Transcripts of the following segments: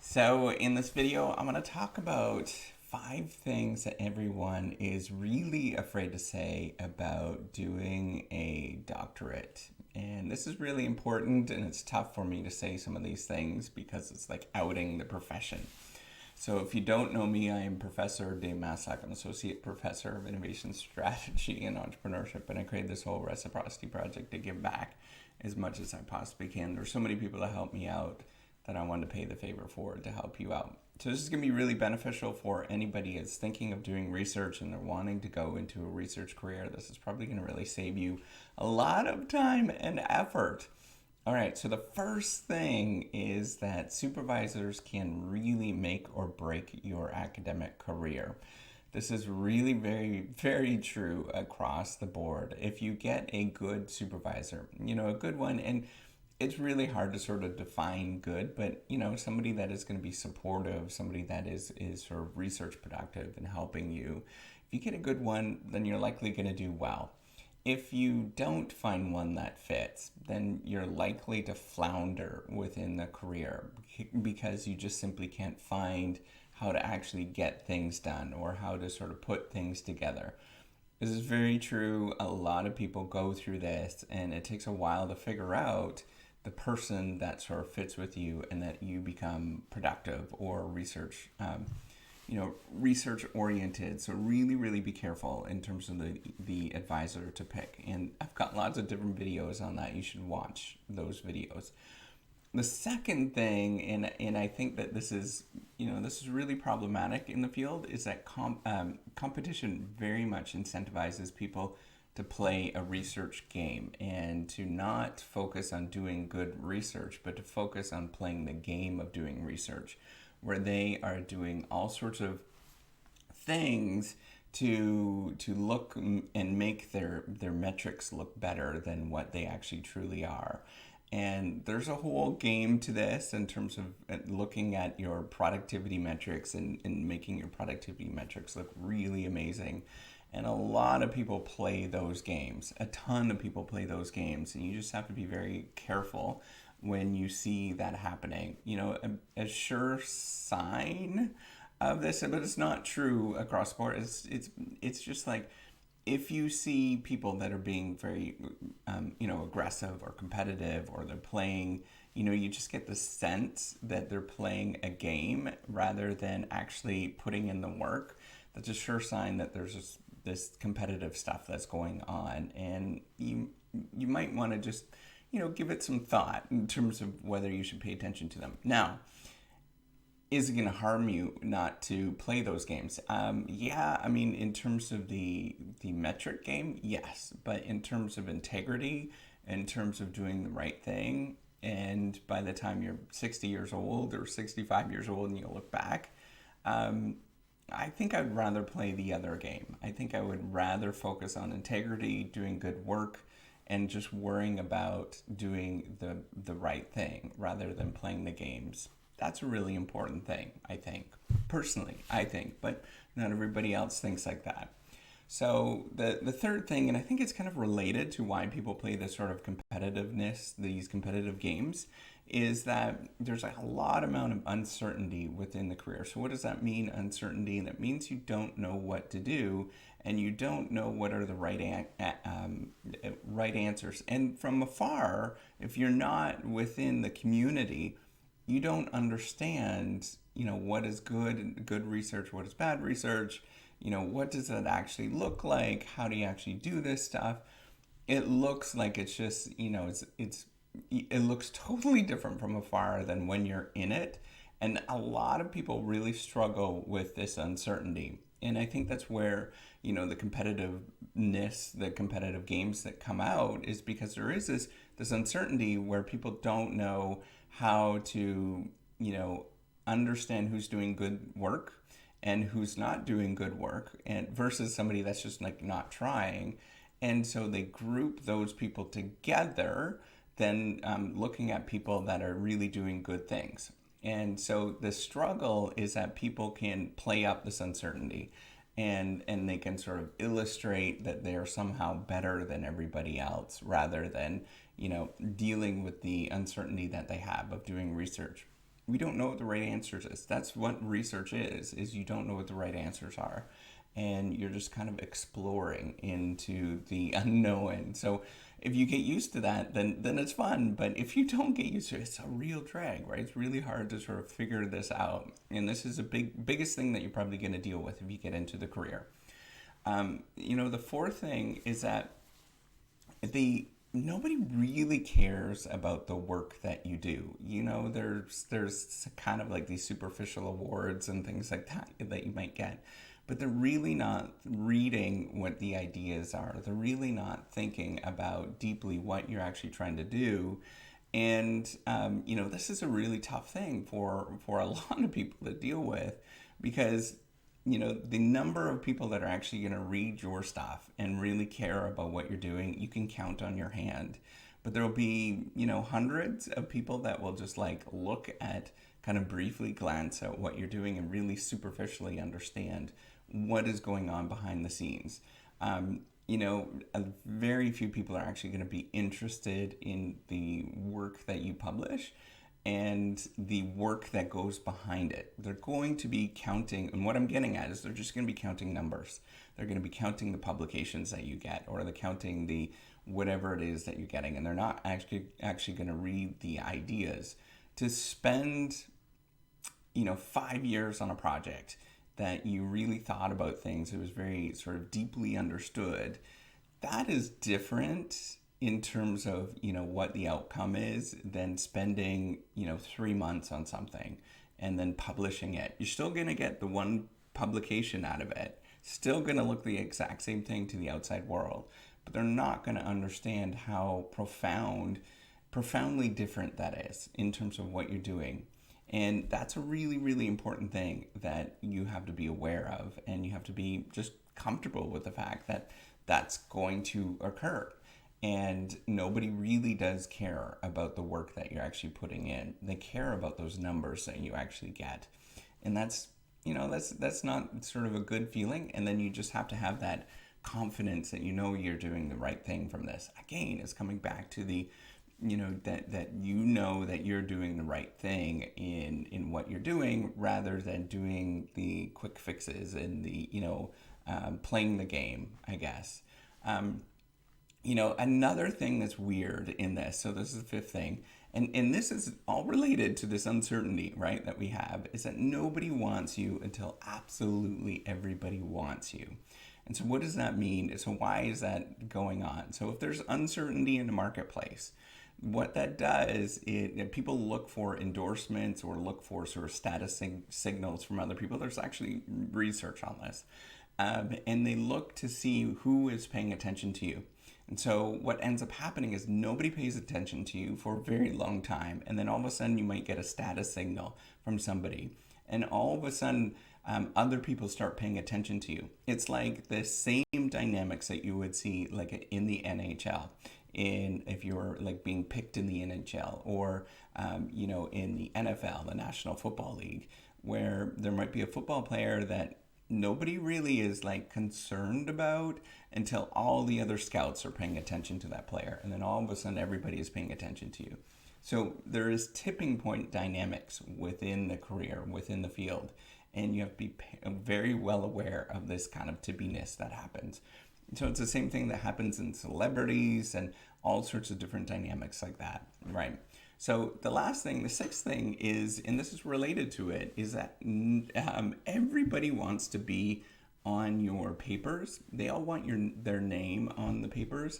So in this video, I'm going to talk about 5 things that everyone is really afraid to say about doing a doctorate. And this is really important, and it's tough for me to say some of these things because it's like outing the profession. So if you don't know me, I am Professor Dave Massac. I'm Associate Professor of Innovation Strategy and Entrepreneurship, and I created this whole reciprocity project to give back as much as I possibly can. There's so many people that help me out that I wanted to pay the favor for to help you out. So this is going to be really beneficial for anybody that's thinking of doing research and they're wanting to go into a research career. This is probably going to really save you a lot of time and effort. All right, so the first thing is that supervisors can really make or break your academic career. This is really very, very true across the board. If you get a good supervisor, a good one, and it's really hard to sort of define good, but somebody that is going to be supportive, somebody that is sort of research productive and helping you. If you get a good one, then you're likely going to do well. If you don't find one that fits, then you're likely to flounder within the career because you just simply can't find how to actually get things done or how to sort of put things together. This is very true. A lot of people go through this, and it takes a while to figure out the person that sort of fits with you and that you become productive or research oriented. So really, really be careful in terms of the advisor to pick. And I've got lots of different videos on that. You should watch those videos. The second thing, and I think that this is really problematic in the field, is that competition very much incentivizes people to play a research game and to not focus on doing good research, but to focus on playing the game of doing research, where they are doing all sorts of things to look and make their metrics look better than what they actually truly are. And there's a whole game to this in terms of looking at your productivity metrics and making your productivity metrics look really amazing. And a lot of people play those games. A ton of people play those games. And you just have to be very careful when you see that happening. A sure sign of this, but it's not true across the board. It's just like, if you see people that are being very, aggressive or competitive, or they're playing, you just get the sense that they're playing a game rather than actually putting in the work. That's a sure sign that there's this competitive stuff that's going on, and you might want to just, give it some thought in terms of whether you should pay attention to them. Now, is it going to harm you not to play those games? In terms of the metric game, yes. But in terms of integrity, in terms of doing the right thing, and by the time you're 60 years old or 65 years old and you look back, I think I'd rather play the other game. I think I would rather focus on integrity, doing good work, and just worrying about doing the right thing rather than playing the games. That's a really important thing, I think. Personally, I think, but not everybody else thinks like that. So the third thing, and I think it's kind of related to why people play this sort of competitiveness, these competitive games, is that there's a lot amount of uncertainty within the career. So what does that mean, uncertainty? That means you don't know what to do, and you don't know what are the right answers. And from afar, if you're not within the community, you don't understand, what is good research, what is bad research, what does that actually look like? How do you actually do this stuff? It looks like it's just, it looks totally different from afar than when you're in it. And a lot of people really struggle with this uncertainty. And I think that's where, the competitiveness, the competitive games that come out, is because there is this uncertainty where people don't know how to, understand who's doing good work and who's not doing good work, and versus somebody that's just like not trying. And so they group those people together, then looking at people that are really doing good things. And so the struggle is that people can play up this uncertainty, and they can sort of illustrate that they are somehow better than everybody else rather than, dealing with the uncertainty that they have of doing research. we don't know what the right answers is. That's what research is you don't know what the right answers are. And you're just kind of exploring into the unknown. So if you get used to that, then it's fun. But if you don't get used to it, it's a real drag, right? It's really hard to sort of figure this out. And this is a biggest thing that you're probably going to deal with if you get into the career. The fourth thing is that the nobody really cares about the work that you do. There's kind of like these superficial awards and things like that you might get, but they're really not reading what the ideas are. They're really not thinking about deeply what you're actually trying to do. And this is a really tough thing for a lot of people to deal with, because the number of people that are actually going to read your stuff and really care about what you're doing, you can count on your hand. But there'll be, hundreds of people that will just like look at, kind of briefly glance at what you're doing and really superficially understand what is going on behind the scenes. Very few people are actually going to be interested in the work that you publish and the work that goes behind it. They're going to be counting, and what I'm getting at is they're just going to be counting numbers. They're going to be counting the publications that you get, or they're counting the whatever it is that you're getting, and they're not actually going to read the ideas. To spend 5 years on a project that you really thought about things, it was very sort of deeply understood, that is different in terms of what the outcome is than spending 3 months on something and then publishing it. You're still going to get the one publication out of it, still going to look the exact same thing to the outside world, but they're not going to understand how profoundly different that is in terms of what you're doing. And that's a really, really important thing that you have to be aware of, and you have to be just comfortable with the fact that that's going to occur. And nobody really does care about the work that you're actually putting in. They care about those numbers that you actually get. And that's not sort of a good feeling. And then you just have to have that confidence that you're doing the right thing from this. Again, it's coming back to the that you're doing the right thing in what you're doing, rather than doing the quick fixes and the playing the game, I guess. Another thing that's weird in this, so this is the fifth thing, and this is all related to this uncertainty, right, that we have, is that nobody wants you until absolutely everybody wants you. And so what does that mean? So why is that going on? So if there's uncertainty in the marketplace, what that does is people look for endorsements or look for sort of status signals from other people. There's actually research on this. And they look to see who is paying attention to you. And so what ends up happening is nobody pays attention to you for a very long time. And then all of a sudden you might get a status signal from somebody. And all of a sudden other people start paying attention to you. It's like the same dynamics that you would see like in the NHL. If you're like being picked in the NHL, or in the NFL, the National Football League, where there might be a football player that nobody really is like concerned about until all the other scouts are paying attention to that player, and then all of a sudden everybody is paying attention to you. So there is tipping point dynamics within the career, within the field, and you have to be very well aware of this kind of tippiness that happens. So it's the same thing that happens in celebrities and all sorts of different dynamics like that, right? So the last thing, the sixth thing is, and this is related to it, is that everybody wants to be on your papers. They all want their name on the papers,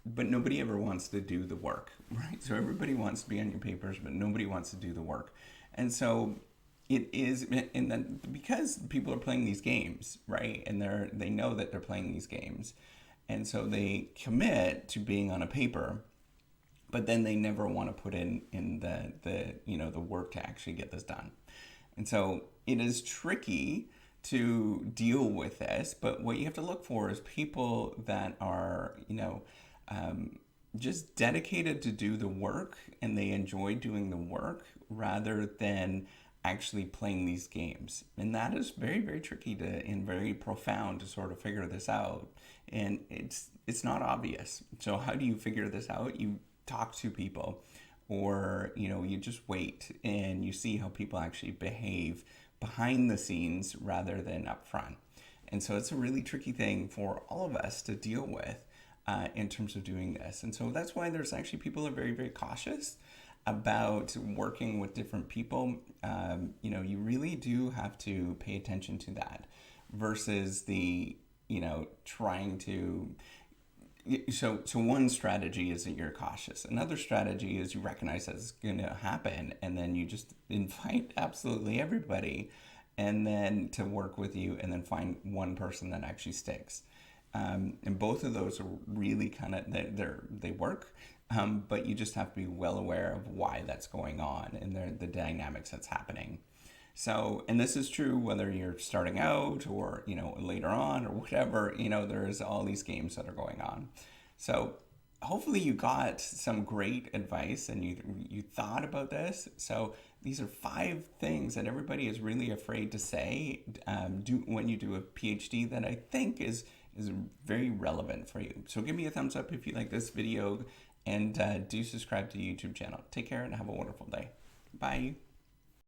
but nobody ever wants to do the work, right? So everybody wants to be on your papers, but nobody wants to do the work. And so it is, and then because people are playing these games, right? And they know that they're playing these games. And so they commit to being on a paper, but then they never want to put in the work to actually get this done. And so it is tricky to deal with this, but what you have to look for is people that are, just dedicated to do the work, and they enjoy doing the work rather than actually playing these games. And that is very, very tricky and very profound to sort of figure this out. And it's not obvious. So how do you figure this out? You talk to people, or you just wait and you see how people actually behave behind the scenes rather than up front. And so it's a really tricky thing for all of us to deal with in terms of doing this. And so that's why there's actually people are very, very cautious about working with different people. You really do have to pay attention to that versus the, trying to. So one strategy is that you're cautious. Another strategy is you recognize that it's going to happen, and then you just invite absolutely everybody, and then to work with you, and then find one person that actually sticks. And both of those are really kind of they work, but you just have to be well aware of why that's going on and the dynamics that's happening. So, and this is true whether you're starting out or, later on or whatever, there's all these games that are going on. So hopefully you got some great advice and you thought about this. So these are 5 things that everybody is really afraid to say do when you do a PhD that I think is very relevant for you. So give me a thumbs up if you like this video, and do subscribe to the YouTube channel. Take care and have a wonderful day. Bye.